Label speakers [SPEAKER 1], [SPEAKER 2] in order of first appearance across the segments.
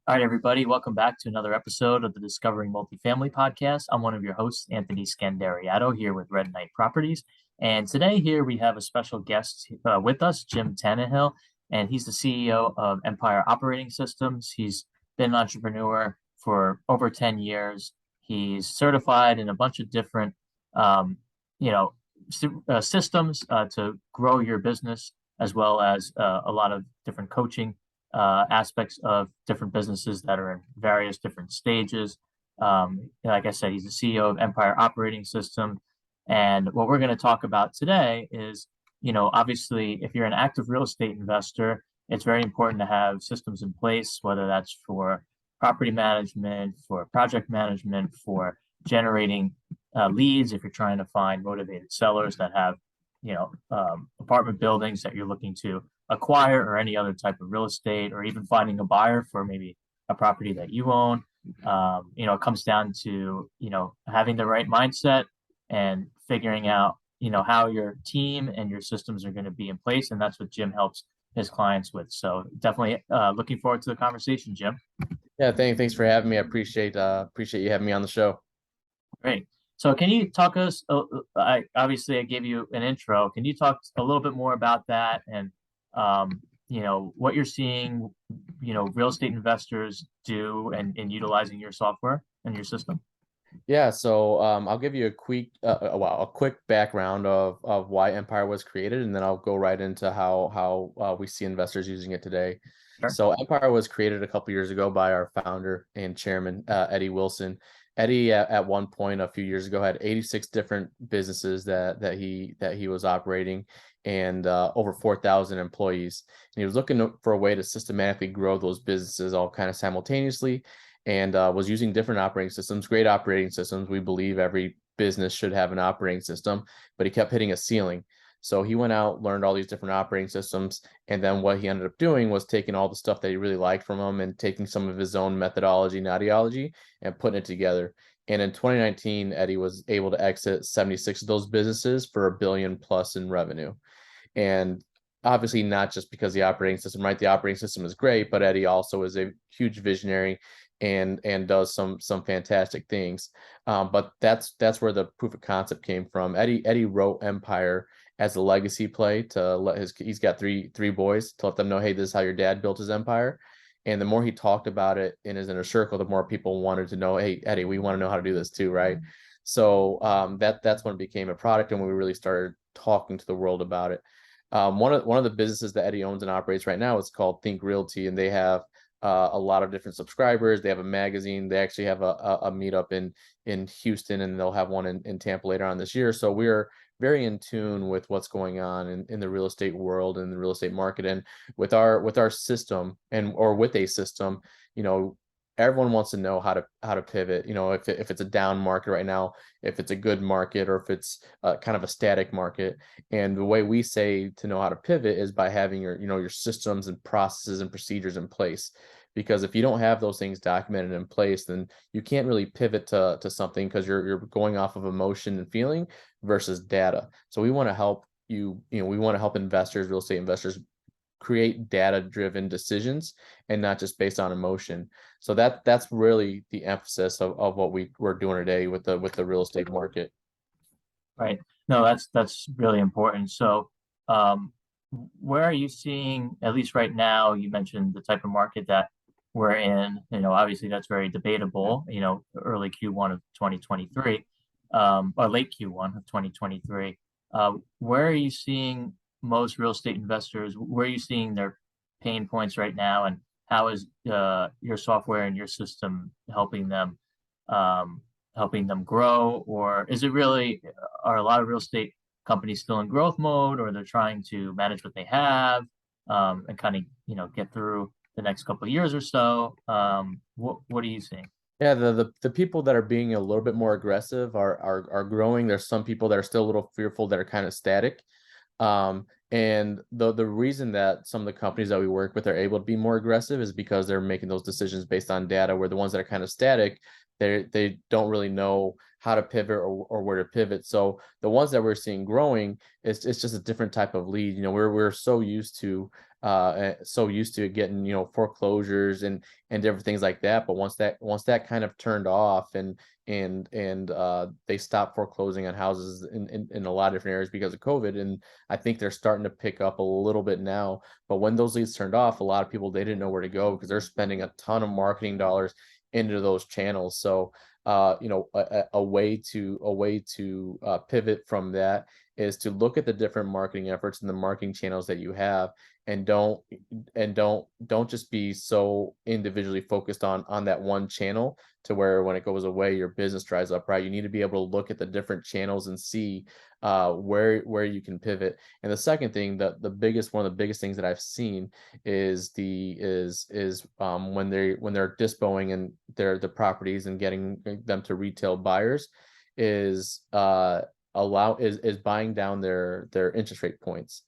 [SPEAKER 1] All right, everybody, welcome back to another episode of the Discovering Multifamily podcast. I'm one of your hosts, Anthony Scandariato, here with Red Knight Properties. And today, here we have a special guest with us, Jim Tannehill, and he's the CEO of Empire Operating Systems. He's been an entrepreneur for over 10 years. He's certified in a bunch of different, um, you know, systems to grow your business, as well as a lot of different coaching aspects of different businesses that are in various different stages. Like I said, he's the CEO of Empire Operating System. And what we're going to talk about today is, obviously, if you're an active real estate investor, it's very important to have systems in place, whether that's for property management, for project management, for generating leads, if you're trying to find motivated sellers that have, apartment buildings that you're looking to acquire, or any other type of real estate, or even finding a buyer for maybe a property that you own. It comes down to, having the right mindset and figuring out, how your team and your systems are going to be in place. And that's what Jim helps his clients with. So definitely looking forward to the conversation, Jim.
[SPEAKER 2] Yeah, thanks for having me. I appreciate you having me on the show.
[SPEAKER 1] Great. So can you talk us, I gave you an intro. Can you talk a little bit more about that and, what you're seeing, real estate investors do and utilizing your software and your system?
[SPEAKER 2] Yeah, so I'll give you a quick background of why Empire was created, and then I'll go right into how we see investors using it today.
[SPEAKER 1] Sure.
[SPEAKER 2] So Empire was created a couple years ago by our founder and chairman, Eddie Wilson. Eddie at one point a few years ago had 86 different businesses that he was operating, and over 4,000 employees. And he was looking for a way to systematically grow those businesses all kind of simultaneously, and was using different operating systems, great operating systems. We believe every business should have an operating system, but he kept hitting a ceiling. So he went out, learned all these different operating systems, and then what he ended up doing was taking all the stuff that he really liked from them and taking some of his own methodology and ideology and putting it together. And in 2019, Eddie was able to exit 76 of those businesses for $1 billion plus in revenue. And obviously not just because the operating system, right? The operating system is great, but Eddie also is a huge visionary and does some fantastic things. But that's where the proof of concept came from. Eddie wrote Empire as a legacy play to he's got three boys, to let them know, hey, this is how your dad built his empire. And the more he talked about it in his inner circle, the more people wanted to know, hey, Eddie, we want to know how to do this too, right? So that's when it became a product, and when we really started talking to the world about it. One of the businesses that Eddie owns and operates right now is called Think Realty, and they have a lot of different subscribers. They have a magazine. They actually have a meetup in Houston, and they'll have one in Tampa later on this year. So we're very in tune with what's going on in the real estate world and the real estate market. And with our system or with a system, everyone wants to know how to pivot. If it's a down market right now, if it's a good market, or if it's kind of a static market. And the way we say to know how to pivot is by having your systems and processes and procedures in place. Because if you don't have those things documented in place, then you can't really pivot to something, because you're going off of emotion and feeling versus data. So we want to help we want to help investors, real estate investors, create data-driven decisions and not just based on emotion. So that's really the emphasis of what we're doing today with the real estate market.
[SPEAKER 1] Right. No, that's really important. So, where are you seeing, at least right now, you mentioned the type of market that we're in, obviously that's very debatable, early Q1 of 2023, or late Q1 of 2023. Where are you seeing most real estate investors, where are you seeing their pain points right now, and how is your software and your system helping them grow? Or is it really, are a lot of real estate companies still in growth mode, or they're trying to manage what they have, and kind of get through the next couple of years or so? What are you seeing?
[SPEAKER 2] Yeah, the people that are being a little bit more aggressive are growing. There's some people that are still a little fearful, that are kind of static. And the reason that some of the companies that we work with are able to be more aggressive is because they're making those decisions based on data, where the ones that are kind of static, they don't really know how to pivot or where to pivot. So the ones that we're seeing growing, it's just a different type of lead. We're so used to so used to getting, foreclosures and different things like that. But once that kind of turned off, and they stopped foreclosing on houses in a lot of different areas because of COVID. And I think they're starting to pick up a little bit now. But when those leads turned off, a lot of people, they didn't know where to go because they're spending a ton of marketing dollars into those channels. So a way to pivot from that is to look at the different marketing efforts and the marketing channels that you have, and don't just be so individually focused on that one channel, to where when it goes away your business dries up, right? You need to be able to look at the different channels and see where you can pivot. And the second thing, one of the biggest things that I've seen is when they're dispoing and the properties and getting them to retail buyers, is buying down their interest rate points,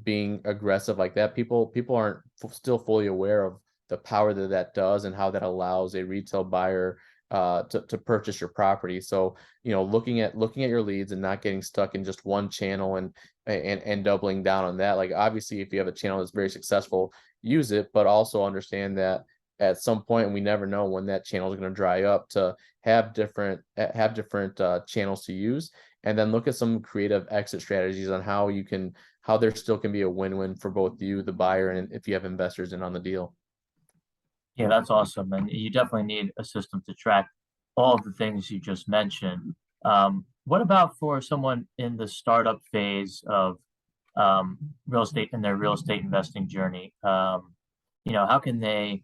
[SPEAKER 2] being aggressive like that. People aren't still fully aware of the power that does, and how that allows a retail buyer to purchase your property. So, looking at your leads and not getting stuck in just one channel, and doubling down on that. Like, obviously, if you have a channel that's very successful, use it, but also understand that at some point, and we never know when that channel is going to dry up, to have different channels to use, and then look at some creative exit strategies on how there still can be a win-win for both you, the buyer, and if you have investors in on the deal.
[SPEAKER 1] Yeah, that's awesome. And you definitely need a system to track all of the things you just mentioned. What about for someone in the startup phase of real estate, in their real estate investing journey? How can they,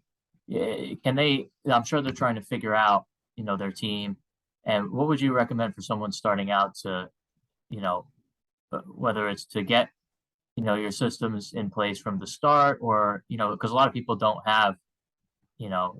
[SPEAKER 1] I'm sure they're trying to figure out, their team. And what would you recommend for someone starting out to, you know, whether it's to get, your systems in place from the start, or, because a lot of people don't have,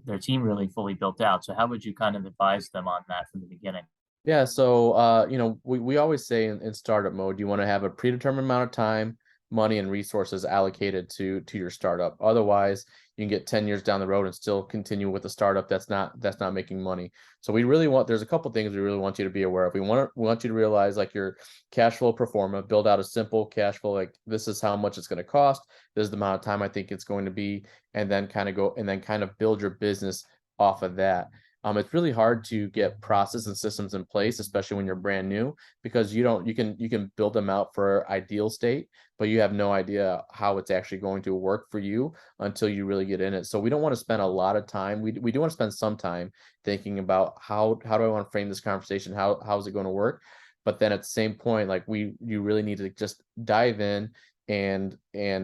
[SPEAKER 1] their team really fully built out. So how would you kind of advise them on that from the beginning?
[SPEAKER 2] Yeah, so we always say in startup mode, you want to have a predetermined amount of time, money, and resources allocated to your startup. Otherwise, you can get 10 years down the road and still continue with a startup that's not making money. So there's a couple things we really want you to be aware of. We want you to realize, like, your cash flow pro forma, build out a simple cash flow, like, this is how much it's going to cost, this is the amount of time I think it's going to be, and then kind of build your business off of that. It's really hard to get process and systems in place, especially when you're brand new, because you can build them out for ideal state, but you have no idea how it's actually going to work for you until you really get in it. So we don't want to spend a lot of time. We do want to spend some time thinking about how do I want to frame this conversation? How is it going to work? But then at the same point, like, you really need to just dive in and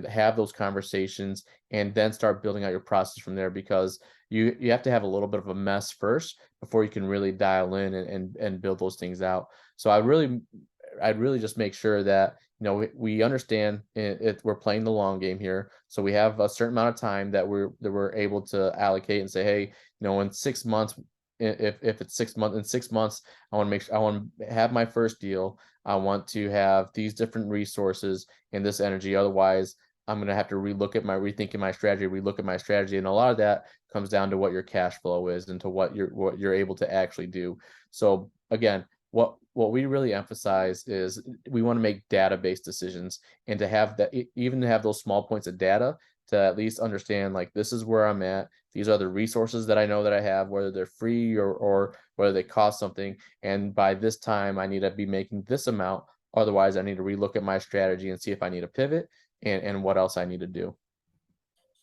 [SPEAKER 2] have those conversations, and then start building out your process from there, because you have to have a little bit of a mess first before you can really dial in and build those things out. So I'd really just make sure that, we understand we're playing the long game here. So we have a certain amount of time that we're able to allocate, and say, hey, in 6 months, if it's 6 months, in 6 months, I want to have my first deal. I want to have these different resources and this energy. Otherwise, I'm going to have to relook at my strategy. And a lot of that comes down to what your cash flow is, and to what you're able to actually do. So again, what we really emphasize is we want to make data-based decisions, and to have that, even to have those small points of data, to at least understand, like, this is where I'm at. These are the resources that I know that I have, whether they're free or whether they cost something. And by this time, I need to be making this amount. Otherwise, I need to relook at my strategy and see if I need to pivot, and what else I need to do.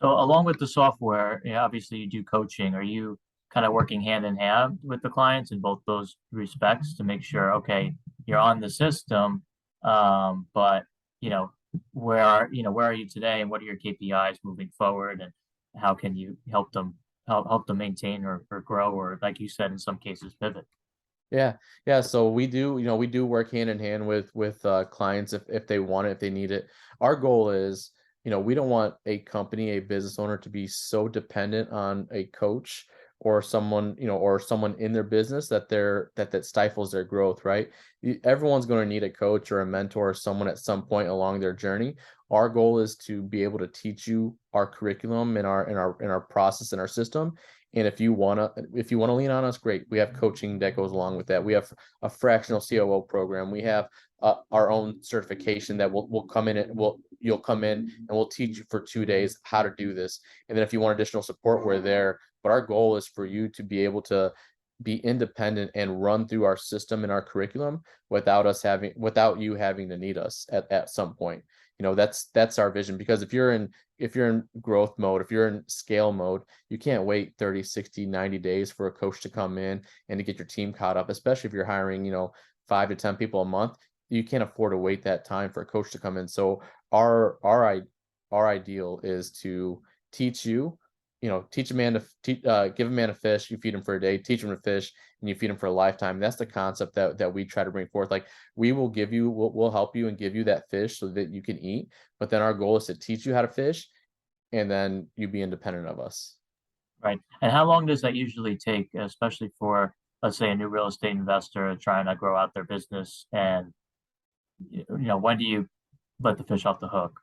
[SPEAKER 1] So along with the software, obviously you do coaching. Are you kind of working hand in hand with the clients in both those respects to make sure, okay, you're on the system, but where are you today, and what are your KPIs moving forward, and how can you help them maintain or grow, or, like you said, in some cases, pivot?
[SPEAKER 2] Yeah, yeah. So we do work hand in hand with clients if they want it, if they need it. Our goal is, we don't want a company, a business owner, to be so dependent on a coach or someone in their business that stifles their growth, right? Everyone's going to need a coach or a mentor or someone at some point along their journey. Our goal is to be able to teach you our curriculum and our process and our system. And if you wanna lean on us, great. We have coaching that goes along with that. We have a fractional COO program. We have our own certification that will come in, and you'll come in and we'll teach you for 2 days how to do this. And then if you want additional support, we're there. But our goal is for you to be able to be independent and run through our system and our curriculum without you having to need us at some point. That's our vision, because if you're in growth mode, if you're in scale mode, you can't wait 30, 60, 90 days for a coach to come in and to get your team caught up, especially if you're hiring, 5 to 10 people a month. You can't afford to wait that time for a coach to come in. So our ideal is to teach you, teach a man give a man a fish, you feed him for a day, teach him to fish, and you feed him for a lifetime. That's the concept that we try to bring forth. Like, we'll help you and give you that fish so that you can eat. But then our goal is to teach you how to fish, and then you be independent of us.
[SPEAKER 1] Right. And how long does that usually take, especially for, let's say, a new real estate investor trying to grow out their business? And, when do you let the fish off the hook?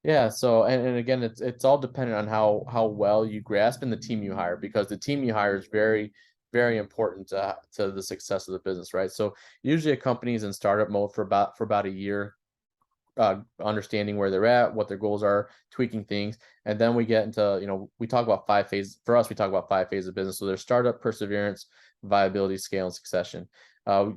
[SPEAKER 2] Yeah, so and again, it's all dependent on how well you grasp in the team you hire, because the team you hire is very, very important to the success of the business, right? So usually a company's in startup mode for about a year, understanding where they're at, what their goals are, tweaking things, and then we get into, we talk about 5 phases. For us, we talk about 5 phases of business. So there's startup, perseverance, viability, scale, and succession.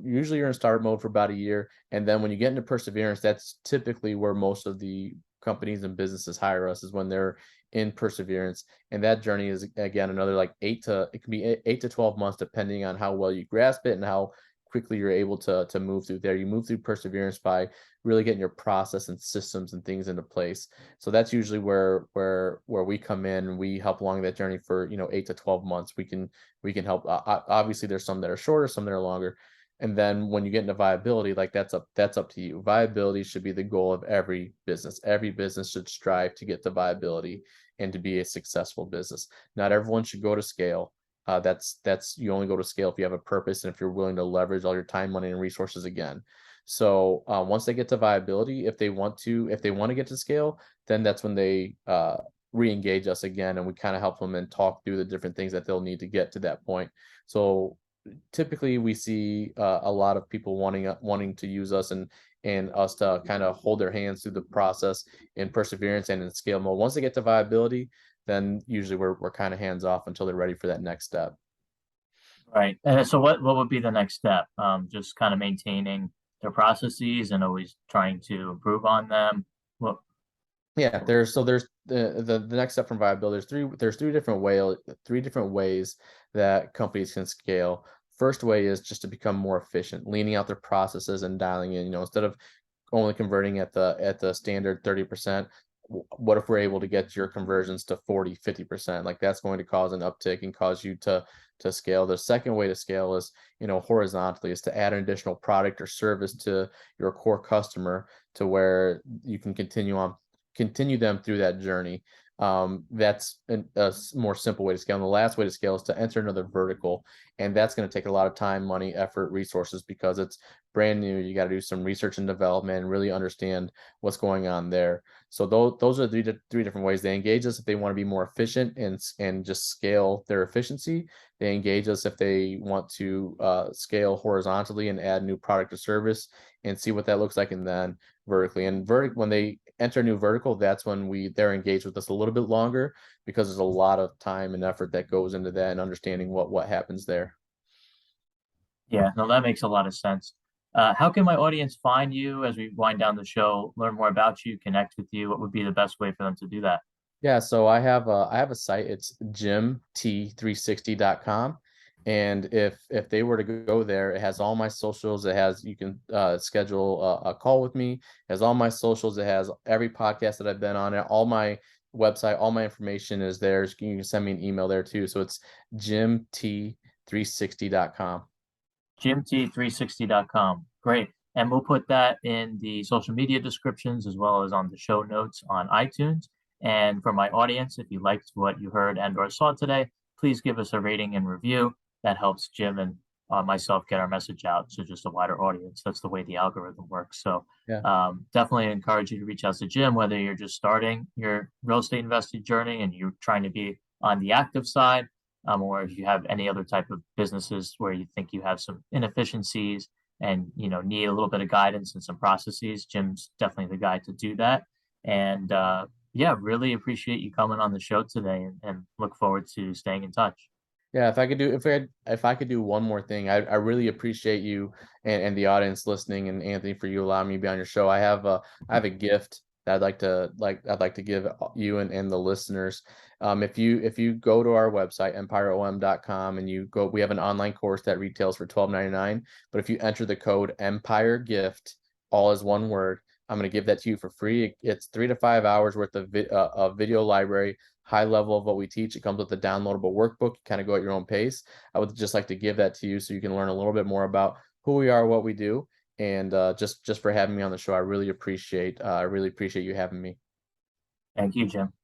[SPEAKER 2] Usually you're in startup mode for about a year, and then when you get into perseverance, that's typically where most of the companies and businesses hire us, is when they're in perseverance. And that journey is, again, another like it can be 8 to 12 months, depending on how well you grasp it and how quickly you're able to move through there. You move through perseverance by really getting your process and systems and things into place. So that's usually where we come in, and we help along that journey for 8 to 12 months. We can help. Obviously, there's some that are shorter, some that are longer. And then when you get into viability, like that's up to you. Viability should be the goal of every business. Every business should strive to get to viability and to be a successful business. Not everyone should go to scale. That's you only go to scale if you have a purpose and if you're willing to leverage all your time, money, and resources again. So once they get to viability, if they want to get to scale, then that's when they re-engage us again, and we kind of help them and talk through the different things that they'll need to get to that point. So typically we see a lot of people wanting to use us and us to kind of hold their hands through the process in perseverance and in scale mode. Once they get to viability, then usually we're kind of hands off until they're ready for that next step.
[SPEAKER 1] Right. And so what would be the next step? Just kind of maintaining their processes and always trying to improve on them. Well,
[SPEAKER 2] Yeah, there's the next step from viability. There's three different ways that companies can scale. First way is just to become more efficient, leaning out their processes and dialing in. Instead of only converting at the standard 30%, what if we're able to get your conversions to 40, 50%? Like, that's going to cause an uptick and cause you to scale. The second way to scale is, horizontally, is to add an additional product or service to your core customer, to where you can continue them through that journey. That's a more simple way to scale. And the last way to scale is to enter another vertical. And that's going to take a lot of time, money, effort, resources, because it's brand new. You got to do some research and development and really understand what's going on there. So those are the three different ways. They engage us if they want to be more efficient and just scale their efficiency. They engage us if they want to scale horizontally and add new product or service and see what that looks like. And then vertically, when they enter a new vertical, that's when they're engaged with us a little bit longer, because there's a lot of time and effort that goes into that and understanding what happens there.
[SPEAKER 1] yeah, no, that makes a lot of sense. How can my audience find you as we wind down the show, learn more about you, connect with you? What would be the best way for them to do that?
[SPEAKER 2] Yeah, so I have a site. It's jimt360.com. And if they were to go there, it has all my socials. You can schedule a call with me. It has all my socials. It has every podcast that I've been on. All my website, all my information is there. You can send me an email there too. So it's jimt360.com.
[SPEAKER 1] GMT360.com. Great. And we'll put that in the social media descriptions as well as on the show notes on iTunes. And for my audience, if you liked what you heard and or saw today, please give us a rating and review. That helps Jim and myself get our message out to just a wider audience. That's the way the algorithm works. So
[SPEAKER 2] Yeah.
[SPEAKER 1] definitely encourage you to reach out to Jim, whether you're just starting your real estate investing journey and you're trying to be on the active side, or if you have any other type of businesses where you think you have some inefficiencies and need a little bit of guidance and some processes. Jim's definitely the guy to do that. And yeah, really appreciate you coming on the show today, and look forward to staying in touch.
[SPEAKER 2] Yeah, if I could do one more thing, I really appreciate you and the audience listening, and Anthony, for you allowing me to be on your show. I have a gift that I'd like to give you and the listeners. If you go to our website, empireom.com, and you go, we have an online course that retails for $12.99. But if you enter the code Empire Gift, all is one word, I'm going to give that to you for free. It's 3 to 5 hours worth of video library, high level of what we teach. It comes with a downloadable workbook. You kind of go at your own pace. I would just like to give that to you so you can learn a little bit more about who we are, what we do, and just for having me on the show. I really appreciate you having me.
[SPEAKER 1] Thank you, Jim.